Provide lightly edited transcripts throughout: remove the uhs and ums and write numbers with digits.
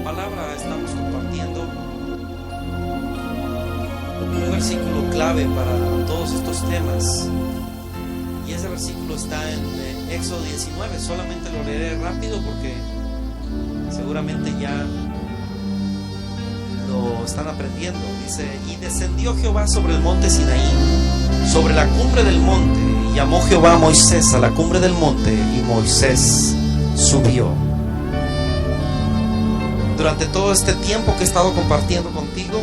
palabra estamos compartiendo un versículo clave para todos estos temas, y ese versículo está en Éxodo 19. Solamente lo leeré rápido porque seguramente ya lo están aprendiendo. Dice: y descendió Jehová sobre el monte Sinaí, sobre la cumbre del monte, y llamó Jehová a Moisés a la cumbre del monte, y Moisés subió. Durante todo este tiempo que he estado compartiendo contigo,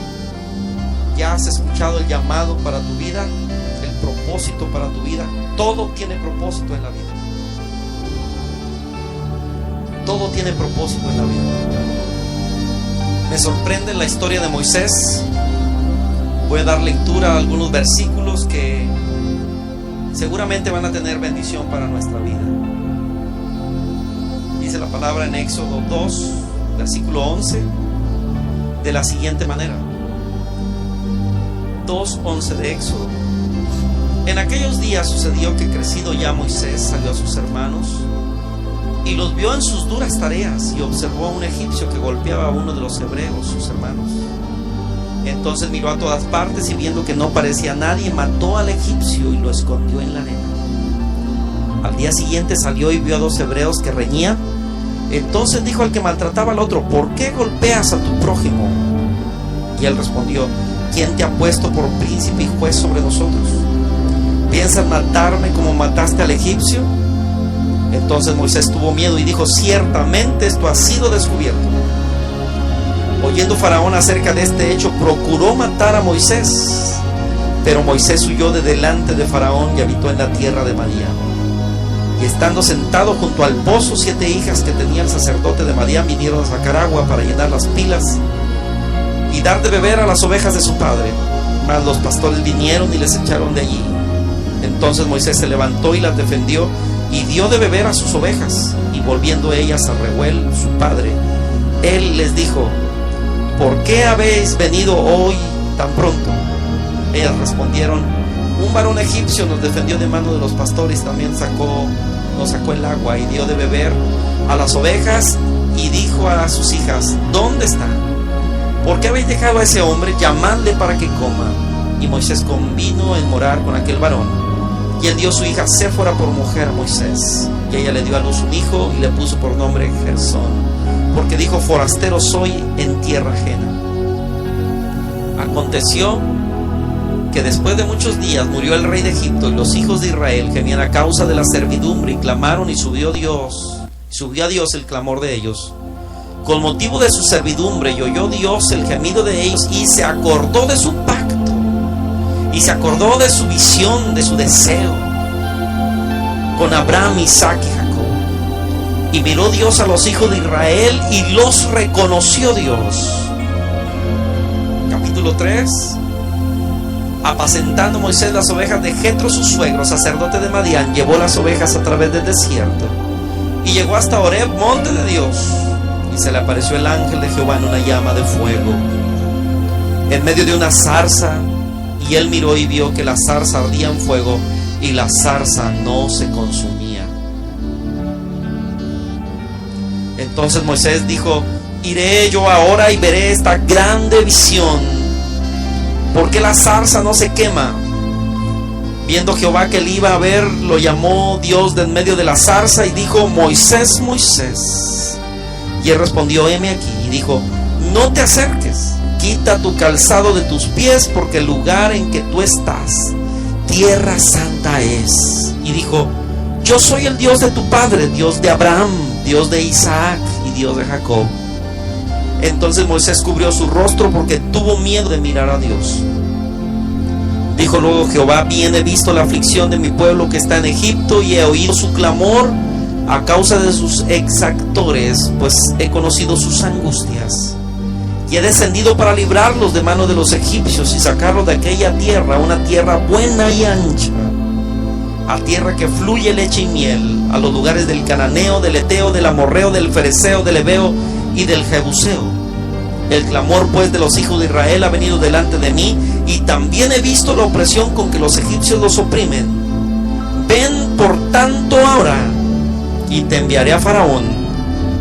ya has escuchado el llamado para tu vida, el propósito para tu vida. Todo tiene propósito en la vida. Todo tiene propósito en la vida. Me sorprende la historia de Moisés. Voy a dar lectura a algunos versículos que seguramente van a tener bendición para nuestra vida. Dice la palabra en Éxodo 2, versículo 11, de la siguiente manera. 2:11 de Éxodo. En aquellos días sucedió que, crecido ya Moisés, salió a sus hermanos y los vio en sus duras tareas, y observó a un egipcio que golpeaba a uno de los hebreos, sus hermanos. Entonces miró a todas partes, y viendo que no parecía nadie, mató al egipcio y lo escondió en la arena. Al día siguiente salió y vio a 2 hebreos que reñían. Entonces dijo al que maltrataba al otro: ¿por qué golpeas a tu prójimo? Y él respondió: ¿quién te ha puesto por príncipe y juez sobre nosotros? ¿Piensas matarme como mataste al egipcio? Entonces Moisés tuvo miedo y dijo: ciertamente esto ha sido descubierto. Oyendo Faraón acerca de este hecho, procuró matar a Moisés, pero Moisés huyó de delante de Faraón y habitó en la tierra de Madián. Y estando sentado junto al pozo, 7 hijas que tenía el sacerdote de Madián vinieron a sacar agua para llenar las pilas y dar de beber a las ovejas de su padre. Mas los pastores vinieron y les echaron de allí. Entonces Moisés se levantó y las defendió, y dio de beber a sus ovejas. Y volviendo ellas a Reuel, su padre, él les dijo: ¿por qué habéis venido hoy tan pronto? Ellas respondieron: un varón egipcio nos defendió de mano de los pastores, también nos sacó el agua y dio de beber a las ovejas. Y dijo a sus hijas: ¿dónde está? ¿Por qué habéis dejado a ese hombre? Llamadle para que coma. Y Moisés convino en morar con aquel varón. Y él dio a su hija Séfora por mujer a Moisés. Y ella le dio a luz un hijo y le puso por nombre Gersón, porque dijo: forastero soy en tierra ajena. Aconteció que después de muchos días murió el rey de Egipto, y los hijos de Israel gemían a causa de la servidumbre, y clamaron, y subió a Dios el clamor de ellos con motivo de su servidumbre, y oyó Dios el gemido de ellos, y se acordó de su pacto, y se acordó de su visión, de su deseo con Abraham, Isaac y Jacob. Y miró Dios a los hijos de Israel y los reconoció Dios. Capítulo 3. Apacentando Moisés las ovejas de Jetro su suegro, sacerdote de Madián, llevó las ovejas a través del desierto y llegó hasta Horeb, monte de Dios. Y se le apareció el ángel de Jehová en una llama de fuego, en medio de una zarza. Y él miró y vio que la zarza ardía en fuego, y la zarza no se consumía. Entonces Moisés dijo: iré yo ahora y veré esta grande visión, porque la zarza no se quema. Viendo Jehová que él iba a ver, lo llamó Dios de en medio de la zarza y dijo: Moisés, Moisés. Y él respondió: heme aquí. Y dijo: no te acerques, quita tu calzado de tus pies, porque el lugar en que tú estás, tierra santa es. Y dijo: yo soy el Dios de tu padre, Dios de Abraham, Dios de Isaac y Dios de Jacob. Entonces Moisés cubrió su rostro porque tuvo miedo de mirar a Dios. Dijo luego Jehová: bien he visto la aflicción de mi pueblo que está en Egipto, y he oído su clamor a causa de sus exactores, pues he conocido sus angustias. Y he descendido para librarlos de mano de los egipcios y sacarlos de aquella tierra, una tierra buena y ancha, a tierra que fluye leche y miel, a los lugares del cananeo, del eteo, del amorreo, del fereceo, del heveo y del jebuseo. El clamor pues de los hijos de Israel ha venido delante de mí, y también he visto la opresión con que los egipcios los oprimen. Ven por tanto ahora, y te enviaré a Faraón,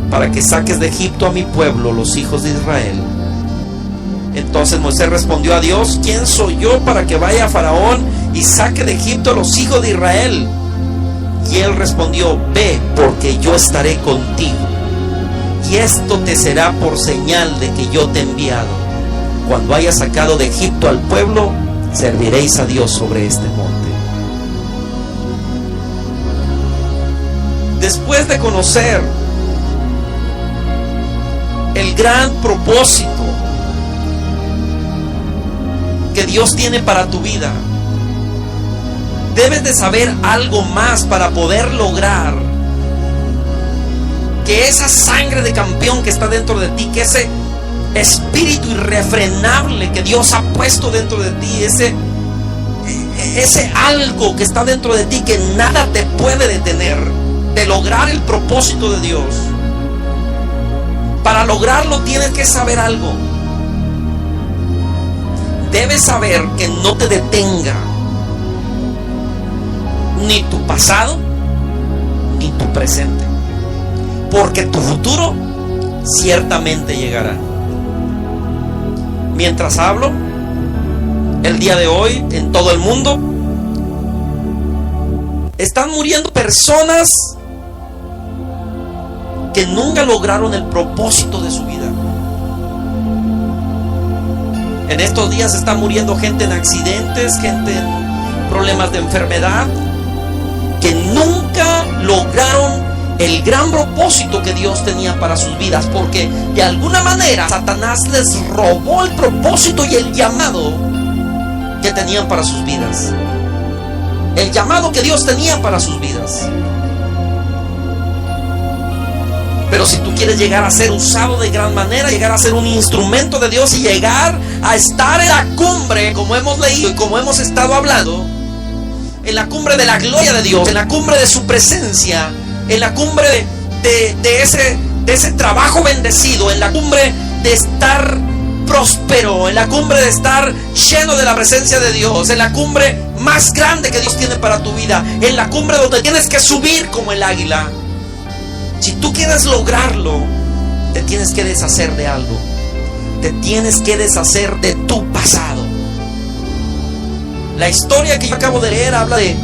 para que saques de Egipto a mi pueblo, los hijos de Israel. Entonces Moisés respondió a Dios: ¿quién soy yo para que vaya a Faraón y saque de Egipto a los hijos de Israel? Y él respondió: ve, porque yo estaré contigo, y esto te será por señal de que yo te he enviado. Cuando hayas sacado de Egipto al pueblo, serviréis a Dios sobre este monte. Después de conocer el gran propósito que Dios tiene para tu vida, debes de saber algo más para poder lograr que esa sangre de campeón que está dentro de ti, que ese espíritu irrefrenable que Dios ha puesto dentro de ti, ese algo que está dentro de ti, que nada te puede detener de lograr el propósito de Dios. Para lograrlo tienes que saber algo. Debes saber que no te detenga ni tu pasado ni tu presente, porque tu futuro ciertamente llegará. Mientras hablo, el día de hoy en todo el mundo están muriendo personas que nunca lograron el propósito de su vida. En estos días está muriendo gente en accidentes, gente en problemas de enfermedad, que nunca lograron el gran propósito que Dios tenía para sus vidas, porque de alguna manera Satanás les robó el propósito y el llamado que tenían para sus vidas, el llamado que Dios tenía para sus vidas. Pero si tú quieres llegar a ser usado de gran manera, llegar a ser un instrumento de Dios y llegar a estar en la cumbre, como hemos leído y como hemos estado hablando, en la cumbre de la gloria de Dios, en la cumbre de su presencia, en la cumbre de ese trabajo bendecido, en la cumbre de estar próspero, en la cumbre de estar lleno de la presencia de Dios, en la cumbre más grande que Dios tiene para tu vida, en la cumbre donde tienes que subir como el águila. Si tú quieres lograrlo, te tienes que deshacer de algo. Te tienes que deshacer de tu pasado. La historia que yo acabo de leer habla de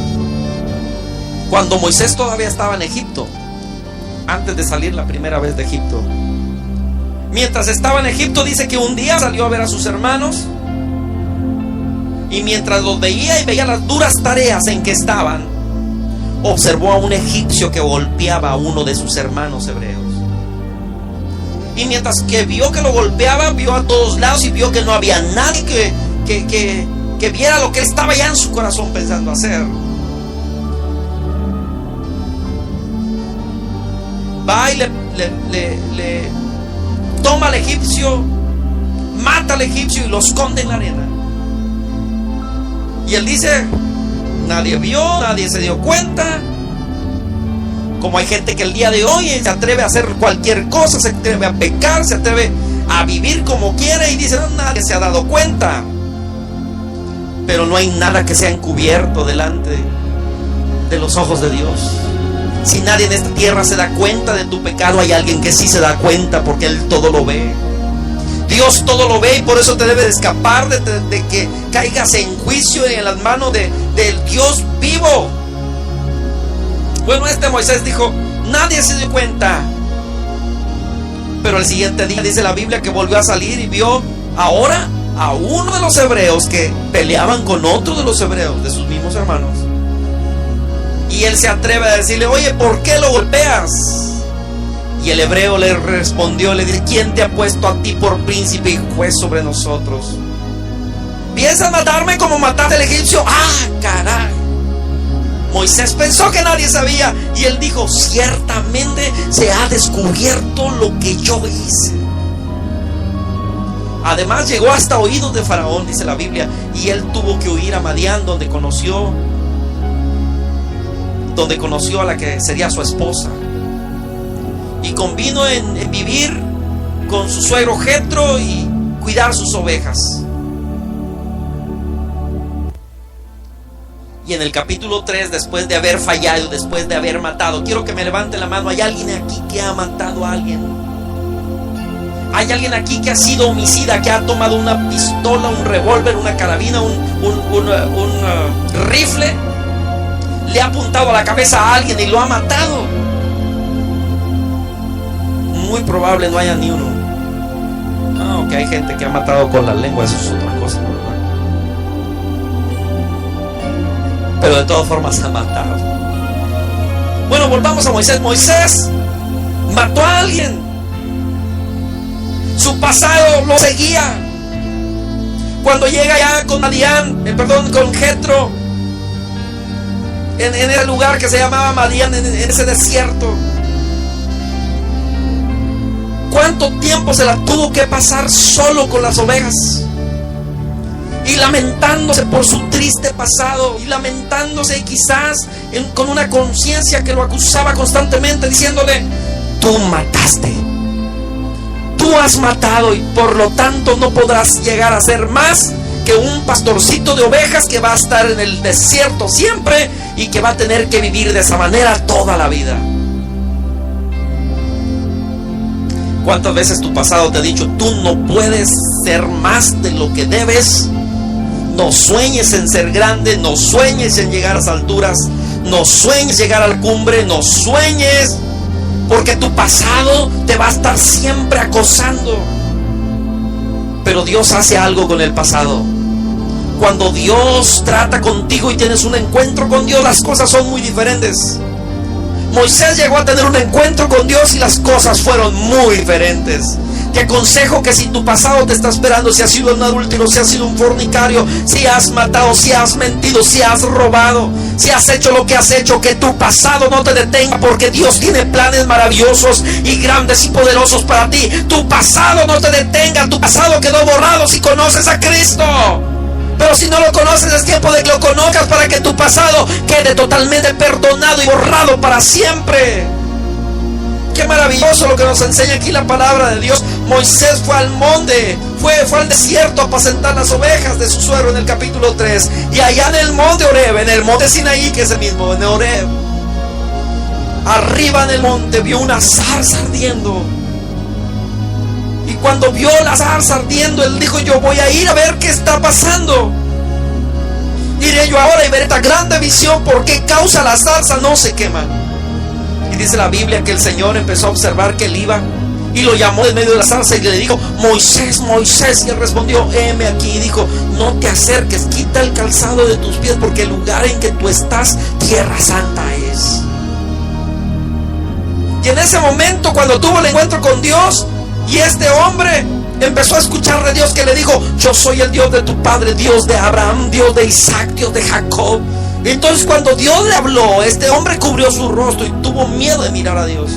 cuando Moisés todavía estaba en Egipto, antes de salir la primera vez de Egipto. Mientras estaba en Egipto, dice que un día salió a ver a sus hermanos, y mientras los veía y veía las duras tareas en que estaban, observó a un egipcio que golpeaba a uno de sus hermanos hebreos. Y mientras que vio que lo golpeaba, vio a todos lados y vio que no había nadie que viera lo que él estaba ya en su corazón pensando hacer. Va y le toma al egipcio, mata al egipcio y lo esconde en la arena. Y él dice: nadie vio, nadie se dio cuenta. Como hay gente que el día de hoy se atreve a hacer cualquier cosa, se atreve a pecar, se atreve a vivir como quiere y dice: no, nadie se ha dado cuenta. Pero no hay nada que sea encubierto delante de los ojos de Dios. Si nadie en esta tierra se da cuenta de tu pecado, hay alguien que sí se da cuenta, porque Él todo lo ve. Dios todo lo ve, y por eso te debe de escapar de que caigas en juicio y en las manos del Dios vivo. Bueno, Moisés dijo: nadie se dio cuenta. Pero el siguiente día dice la Biblia que volvió a salir y vio ahora a uno de los hebreos que peleaban con otro de los hebreos, de sus mismos hermanos. Y él se atreve a decirle: oye, ¿por qué lo golpeas? Y el hebreo le respondió, le dice: ¿quién te ha puesto a ti por príncipe y juez sobre nosotros? ¿Piensas matarme como mataste al egipcio? ¡Ah, caray! Moisés pensó que nadie sabía, y él dijo: ciertamente se ha descubierto lo que yo hice. Además llegó hasta oídos de Faraón, dice la Biblia, y él tuvo que huir a Madián, donde conoció a la que sería su esposa, y convino en vivir con su suegro Jetro y cuidar sus ovejas. Y en el capítulo 3, después de haber fallado, después de haber matado, quiero que me levante la mano. ¿Hay alguien aquí que ha matado a alguien? ¿Hay alguien aquí que ha sido homicida, que ha tomado una pistola, un revólver, una carabina, un rifle, le ha apuntado a la cabeza a alguien y lo ha matado? Muy probable no haya ni uno. Aunque hay gente que ha matado con la lengua, eso es otra cosa, ¿verdad? Pero de todas formas ha matado. Bueno, volvamos a Moisés. Moisés mató a alguien. Su pasado lo seguía. Cuando llega ya con con Jetro, en ese lugar que se llamaba Madián, en ese desierto, ¿cuánto tiempo se la tuvo que pasar solo con las ovejas? Y lamentándose por su triste pasado, y lamentándose quizás con una conciencia que lo acusaba constantemente, diciéndole: tú mataste, tú has matado, y por lo tanto no podrás llegar a ser más que un pastorcito de ovejas que va a estar en el desierto siempre y que va a tener que vivir de esa manera toda la vida. ¿Cuántas veces tu pasado te ha dicho: tú no puedes ser más de lo que debes? No sueñes en ser grande, no sueñes en llegar a las alturas, no sueñes llegar a la cumbre, no sueñes, porque tu pasado te va a estar siempre acosando. Pero Dios hace algo con el pasado. Cuando Dios trata contigo y tienes un encuentro con Dios, las cosas son muy diferentes. Moisés llegó a tener un encuentro con Dios y las cosas fueron muy diferentes. Te aconsejo que si tu pasado te está esperando, si has sido un adúltero, si has sido un fornicario, si has matado, si has mentido, si has robado, si has hecho lo que has hecho, que tu pasado no te detenga, porque Dios tiene planes maravillosos y grandes y poderosos para ti. Tu pasado no te detenga, tu pasado quedó borrado si conoces a Cristo. Pero si no lo conoces, es tiempo de que lo conozcas para que tu pasado quede totalmente perdonado y borrado para siempre. Qué maravilloso lo que nos enseña aquí la palabra de Dios. Moisés fue al monte, fue al desierto a apacentar las ovejas de su suegro en el capítulo 3. Y allá en el monte Horeb, en el monte Sinaí, que es el mismo, en Horeb, arriba en el monte vio una zarza ardiendo. Y cuando vio la zarza ardiendo, él dijo: yo voy a ir a ver qué está pasando. Iré yo ahora y veré esta grande visión, por qué causa la zarza no se quema. Y dice la Biblia que el Señor empezó a observar que él iba y lo llamó en medio de la zarza y le dijo: Moisés, Moisés. Y él respondió: heme aquí. Y dijo: no te acerques, quita el calzado de tus pies, porque el lugar en que tú estás, tierra santa es. Y en ese momento, cuando tuvo el encuentro con Dios, y este hombre empezó a escuchar de Dios, que le dijo: yo soy el Dios de tu padre, Dios de Abraham, Dios de Isaac, Dios de Jacob. Entonces, cuando Dios le habló, este hombre cubrió su rostro y tuvo miedo de mirar a Dios.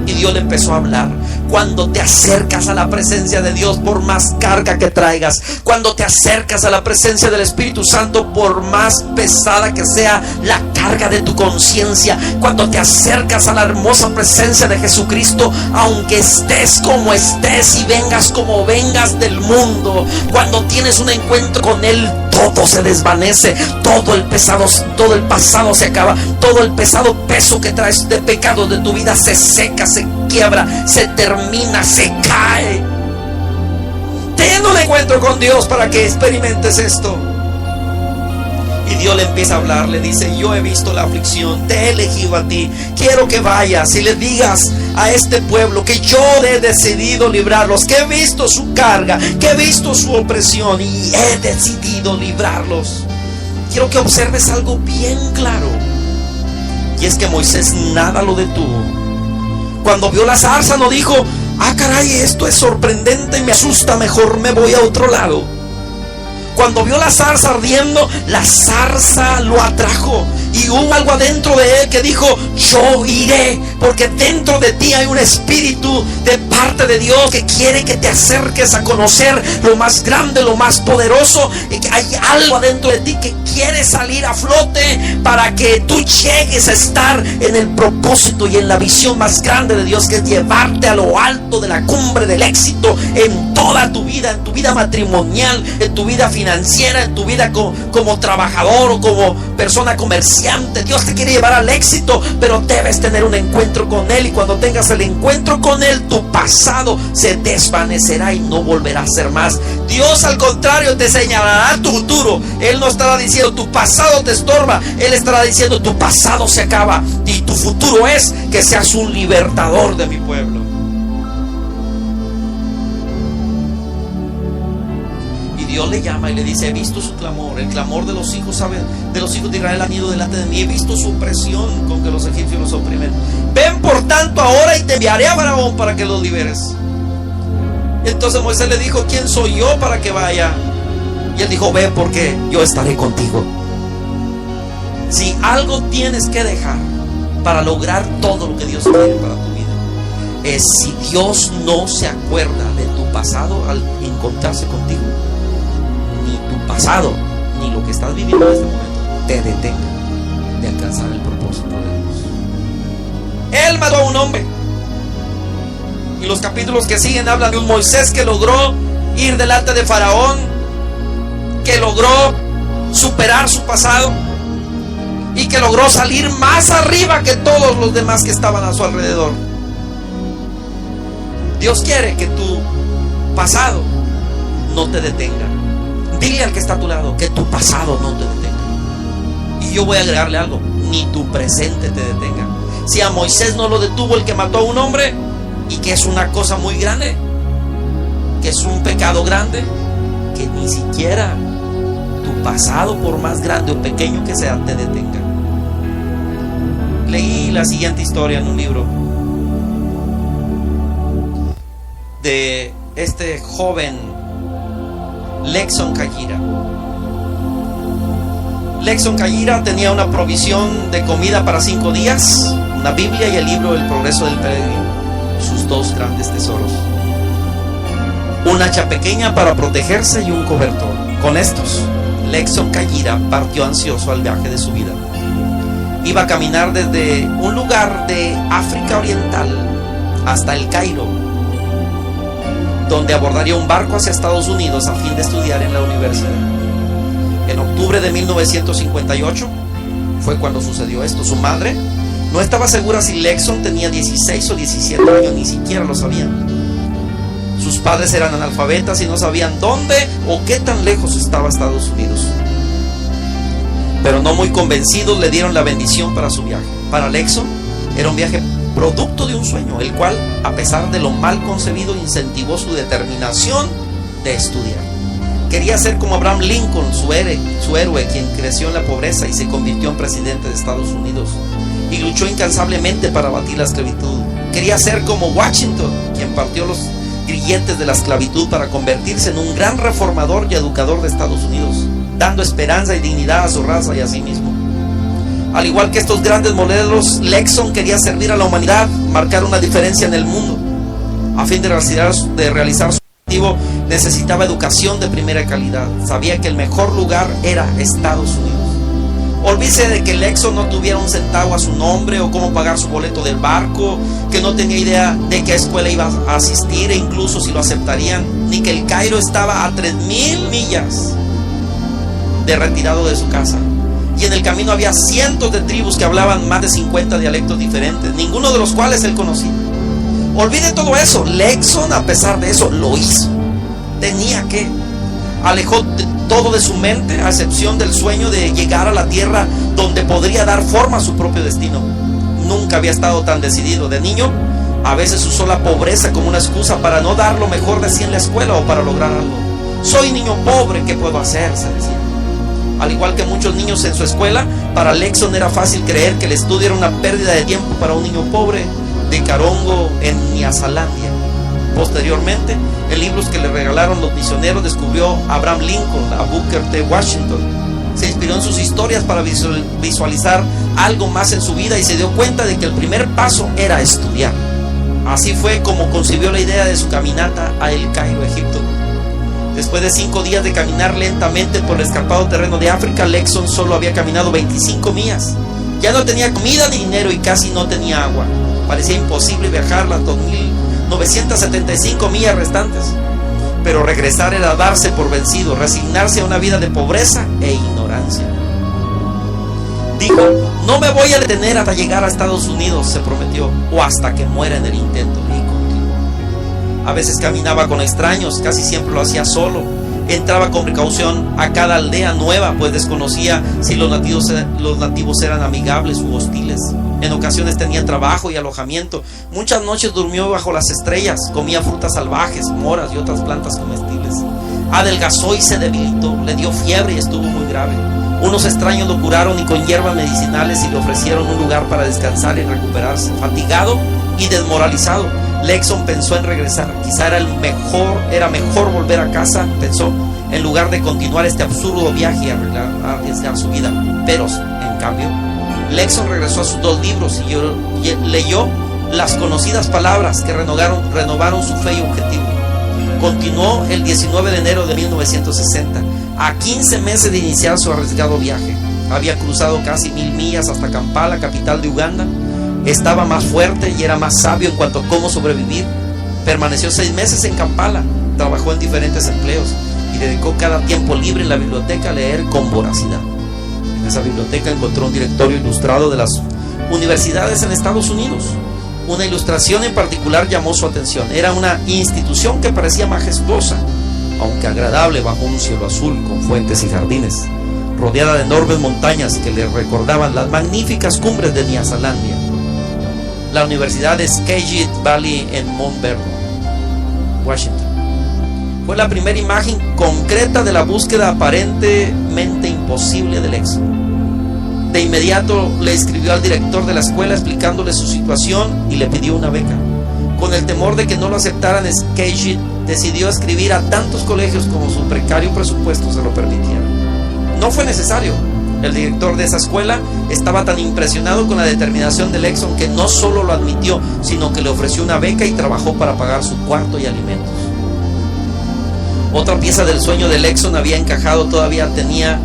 Y Dios le empezó a hablar. Cuando te acercas a la presencia de Dios, por más carga que traigas, cuando te acercas a la presencia del Espíritu Santo, por más pesada que sea la carga de tu conciencia, cuando te acercas a la hermosa presencia de Jesucristo, aunque estés como estés y vengas como vengas del mundo, cuando tienes un encuentro con Él, todo se desvanece, todo el pasado se acaba, todo el pesado peso que traes de pecado de tu vida se seca, se quiebra, se termina, se cae. Ten un encuentro con Dios para que experimentes esto. Y Dios le empieza a hablar, le dice: yo he visto la aflicción, te he elegido a ti, quiero que vayas y le digas a este pueblo que yo he decidido librarlos, que he visto su carga, que he visto su opresión y he decidido librarlos. Quiero que observes algo bien claro, y es que Moisés nada lo detuvo. Cuando vio la zarza no dijo: ah, caray, esto es sorprendente y me asusta, mejor me voy a otro lado. Cuando vio la zarza ardiendo, la zarza lo atrajo y hubo algo adentro de él que dijo: yo iré, porque dentro de ti hay un espíritu de parte de Dios que quiere que te acerques a conocer lo más grande, lo más poderoso, y que hay algo adentro de ti que quiere salir a flote para que tú llegues a estar en el propósito y en la visión más grande de Dios, que es llevarte a lo alto de la cumbre del éxito en todo toda tu vida, en tu vida matrimonial, en tu vida financiera, en tu vida como trabajador o como persona comerciante. Dios te quiere llevar al éxito, pero debes tener un encuentro con Él, y cuando tengas el encuentro con Él, tu pasado se desvanecerá y no volverá a ser más. Dios, al contrario, te señalará tu futuro. Él no estará diciendo tu pasado te estorba, Él estará diciendo tu pasado se acaba y tu futuro es que seas un libertador de mi pueblo. Dios le llama y le dice: he visto su clamor, el clamor de los hijos de Israel han ido delante de mí. He visto su opresión con que los egipcios los oprimen. Ven por tanto ahora y te enviaré a Faraón para que los liberes. Entonces Moisés le dijo: ¿quién soy yo para que vaya? Y él dijo: ve, porque yo estaré contigo. Si algo tienes que dejar para lograr todo lo que Dios quiere para tu vida, es si Dios no se acuerda de tu pasado al encontrarse contigo, ni tu pasado, ni lo que estás viviendo en este momento te detenga de alcanzar el propósito de Dios. Él mató a un hombre, y los capítulos que siguen hablan de un Moisés que logró ir delante de Faraón, que logró superar su pasado y que logró salir más arriba que todos los demás que estaban a su alrededor. Dios quiere que tu pasado no te detenga. Dile al que está a tu lado que tu pasado no te detenga. Y yo voy a agregarle algo: ni tu presente te detenga. Si a Moisés no lo detuvo el que mató a un hombre, y que es una cosa muy grande, que es un pecado grande, que ni siquiera tu pasado, por más grande o pequeño que sea, te detenga. Leí la siguiente historia en un libro de este joven Lexon Kayira. Lexon Kayira tenía una provisión de comida para 5 días, una Biblia y el libro El Progreso del Peregrino, sus 2 grandes tesoros. Un hacha pequeña para protegerse y un cobertor. Con estos, Lexon Kayira partió ansioso al viaje de su vida. Iba a caminar desde un lugar de África Oriental hasta el Cairo, donde abordaría un barco hacia Estados Unidos a fin de estudiar en la universidad. En octubre de 1958 fue cuando sucedió esto. Su madre no estaba segura si Lexon tenía 16 o 17 años, ni siquiera lo sabían. Sus padres eran analfabetas y no sabían dónde o qué tan lejos estaba Estados Unidos. Pero no muy convencidos le dieron la bendición para su viaje. Para Lexon era un viaje producto de un sueño, el cual, a pesar de lo mal concebido, incentivó su determinación de estudiar. Quería ser como Abraham Lincoln, su héroe, quien creció en la pobreza y se convirtió en presidente de Estados Unidos y luchó incansablemente para abatir la esclavitud. Quería ser como Washington, quien partió los grilletes de la esclavitud para convertirse en un gran reformador y educador de Estados Unidos, dando esperanza y dignidad a su raza y a sí mismo. Al igual que estos grandes modelos, Lexon quería servir a la humanidad, marcar una diferencia en el mundo. A fin de realizar su objetivo, necesitaba educación de primera calidad. Sabía que el mejor lugar era Estados Unidos. Olvídese de que Lexon no tuviera un centavo a su nombre o cómo pagar su boleto del barco, que no tenía idea de qué escuela iba a asistir e incluso si lo aceptarían, ni que el Cairo estaba a 3,000 millas de retirado de su casa. Y en el camino había cientos de tribus que hablaban más de 50 dialectos diferentes, ninguno de los cuales él conocía. Olvide todo eso. Lexon, a pesar de eso, lo hizo. Tenía que. Alejó todo de su mente, a excepción del sueño de llegar a la tierra donde podría dar forma a su propio destino. Nunca había estado tan decidido. De niño, a veces usó la pobreza como una excusa para no dar lo mejor de sí en la escuela o para lograr algo. Soy niño pobre, ¿qué puedo hacer?, se decía. Al igual que muchos niños en su escuela, para Lexon era fácil creer que el estudio era una pérdida de tiempo para un niño pobre de Carongo en Nyasalandia. Posteriormente, en libros que le regalaron los misioneros, descubrió a Abraham Lincoln, a Booker T. Washington. Se inspiró en sus historias para visualizar algo más en su vida y se dio cuenta de que el primer paso era estudiar. Así fue como concibió la idea de su caminata a El Cairo, Egipto. Después de 5 días de caminar lentamente por el escarpado terreno de África, Lexon solo había caminado 25 millas. Ya no tenía comida ni dinero y casi no tenía agua. Parecía imposible viajar las 2,975 millas restantes. pero regresar era darse por vencido, resignarse a una vida de pobreza e ignorancia. Dijo: no me voy a detener hasta llegar a Estados Unidos, se prometió, o hasta que muera en el intento. Y continuó. A veces caminaba con extraños, casi siempre lo hacía solo. Entraba con precaución a cada aldea nueva, pues desconocía si los nativos eran amigables u hostiles. En ocasiones tenía trabajo y alojamiento. Muchas noches durmió bajo las estrellas, comía frutas salvajes, moras y otras plantas comestibles. Adelgazó y se debilitó, le dio fiebre y estuvo muy grave. Unos extraños lo curaron y con hierbas medicinales y le ofrecieron un lugar para descansar y recuperarse. Fatigado y desmoralizado, Lexon pensó en regresar. Quizá era mejor volver a casa, pensó, en lugar de continuar este absurdo viaje y arriesgar su vida. Pero, en cambio, Lexon regresó a sus 2 libros y leyó las conocidas palabras que renovaron su fe y objetivo. Continuó el 19 de enero de 1960, a 15 meses de iniciar su arriesgado viaje. Había cruzado casi 1000 millas hasta Kampala, capital de Uganda. Estaba más fuerte y era más sabio en cuanto a cómo sobrevivir. Permaneció 6 meses en Kampala, trabajó en diferentes empleos y dedicó cada tiempo libre en la biblioteca a leer con voracidad. En esa biblioteca encontró un directorio ilustrado de las universidades en Estados Unidos. Una ilustración en particular llamó su atención. Era una institución que parecía majestuosa, aunque agradable, bajo un cielo azul con fuentes y jardines, rodeada de enormes montañas que le recordaban las magníficas cumbres de Nyasalandia. La Universidad de Skagit Valley en Mount Vernon, Washington. Fue la primera imagen concreta de la búsqueda aparentemente imposible del éxito. De inmediato le escribió al director de la escuela explicándole su situación y le pidió una beca. Con el temor de que no lo aceptaran, Skagit decidió escribir a tantos colegios como su precario presupuesto se lo permitiera. No fue necesario. El director de esa escuela estaba tan impresionado con la determinación de Lexon que no solo lo admitió, sino que le ofreció una beca y trabajó para pagar su cuarto y alimentos. Otra pieza del sueño de Lexon había encajado, todavía tenía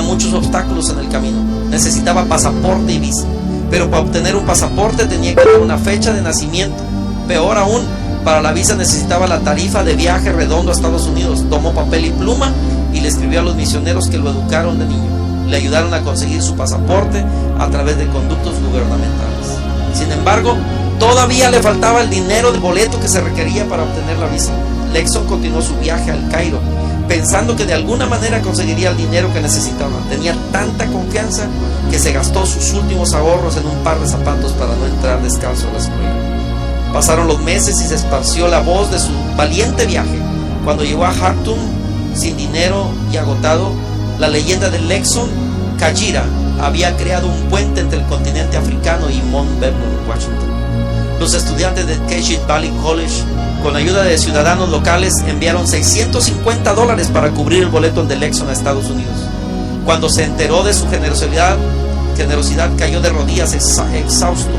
muchos obstáculos en el camino. Necesitaba pasaporte y visa, pero para obtener un pasaporte tenía que dar una fecha de nacimiento. Peor aún, para la visa necesitaba la tarifa de viaje redondo a Estados Unidos. Tomó papel y pluma y le escribió a los misioneros que lo educaron de niño. Le ayudaron a conseguir su pasaporte a través de conductos gubernamentales. Sin embargo, todavía le faltaba el dinero del boleto que se requería para obtener la visa. Lexon continuó su viaje al Cairo, pensando que de alguna manera conseguiría el dinero que necesitaba. Tenía tanta confianza que se gastó sus últimos ahorros en un par de zapatos para no entrar descalzo a la escuela. Pasaron los meses y se esparció la voz de su valiente viaje. Cuando llegó a Khartoum, sin dinero y agotado, la leyenda de Lexon Kayira había creado un puente entre el continente africano y Mount Vernon, Washington. Los estudiantes de Skagit Valley College, con ayuda de ciudadanos locales, enviaron $650 para cubrir el boleto de Lexon a Estados Unidos. Cuando se enteró de su generosidad cayó de rodillas exhausto,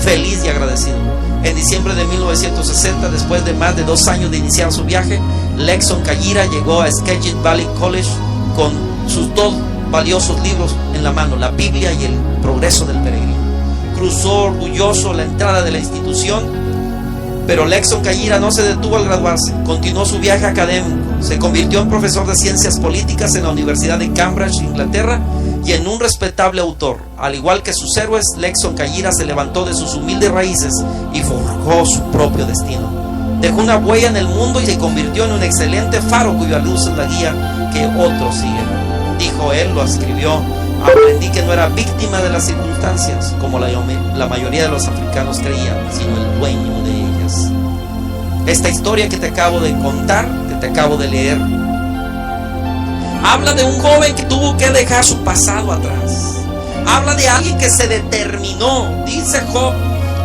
feliz y agradecido. En diciembre de 1960, después de más de 2 años de iniciar su viaje, Lexon Kayira llegó a Skagit Valley College con sus 2 valiosos libros en la mano, la Biblia y el Progreso del Peregrino. Cruzó orgulloso la entrada de la institución, pero Lexon Kayira no se detuvo al graduarse. Continuó su viaje académico. Se convirtió en profesor de ciencias políticas en la Universidad de Cambridge, Inglaterra, y en un respetable autor. Al igual que sus héroes, Lexon Kayira se levantó de sus humildes raíces y forjó su propio destino. Dejó una huella en el mundo y se convirtió en un excelente faro cuya luz es la guía que otros siguen. Dijo él, lo escribió: aprendí que no era víctima de las circunstancias, como la mayoría de los africanos creían, sino el dueño de ellas. Esta historia que te acabo de contar, que te acabo de leer, habla de un joven que tuvo que dejar su pasado atrás. Habla de alguien que se determinó. Dice Job: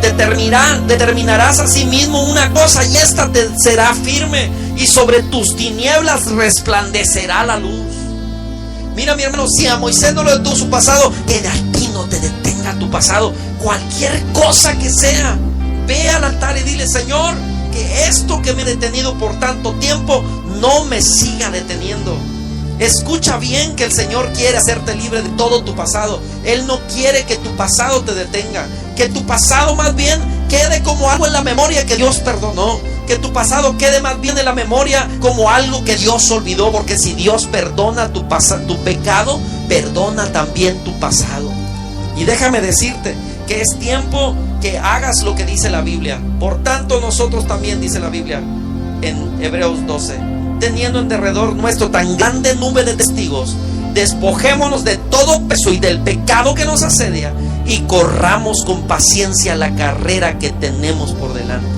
determinarás a sí mismo una cosa y esta te será firme, y sobre tus tinieblas resplandecerá la luz. Mira, mi hermano, si a Moisés no le detuvo su pasado, que de ti no te detenga tu pasado. Cualquier cosa que sea, ve al altar y dile: Señor, que esto que me he detenido por tanto tiempo no me siga deteniendo. Escucha bien que el Señor quiere hacerte libre de todo tu pasado. Él no quiere que tu pasado te detenga, que tu pasado más bien quede como algo en la memoria que Dios perdonó, que tu pasado quede más bien en la memoria como algo que Dios olvidó, porque si Dios perdona tu pecado, perdona también tu pasado. Y déjame decirte que es tiempo que hagas lo que dice la Biblia. Por tanto, nosotros también, dice la Biblia en Hebreos 12, teniendo en derredor nuestro tan grande nube de testigos, despojémonos de todo peso y del pecado que nos asedia, y corramos con paciencia la carrera que tenemos por delante,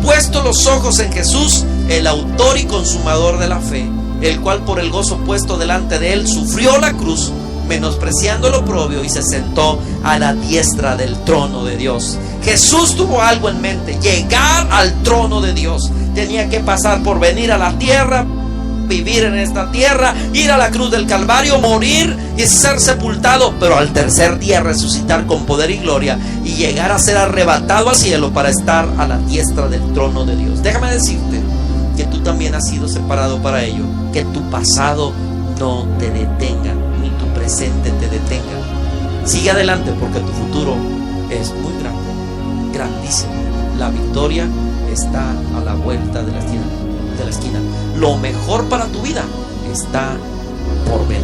puesto los ojos en Jesús, el autor y consumador de la fe, el cual por el gozo puesto delante de él sufrió la cruz, menospreciando el oprobio, y se sentó a la diestra del trono de Dios. Jesús tuvo algo en mente: llegar al trono de Dios. Tenía que pasar por venir a la tierra, vivir en esta tierra, ir a la cruz del Calvario, morir y ser sepultado, pero al tercer día resucitar con poder y gloria y llegar a ser arrebatado al cielo para estar a la diestra del trono de Dios. Déjame decirte que tú también has sido separado para ello. Que tu pasado no te detenga, ni tu presente te detenga. Sigue adelante, porque tu futuro es muy grande, grandísimo. La victoria está a la vuelta de la esquina. Lo mejor para tu vida está por venir.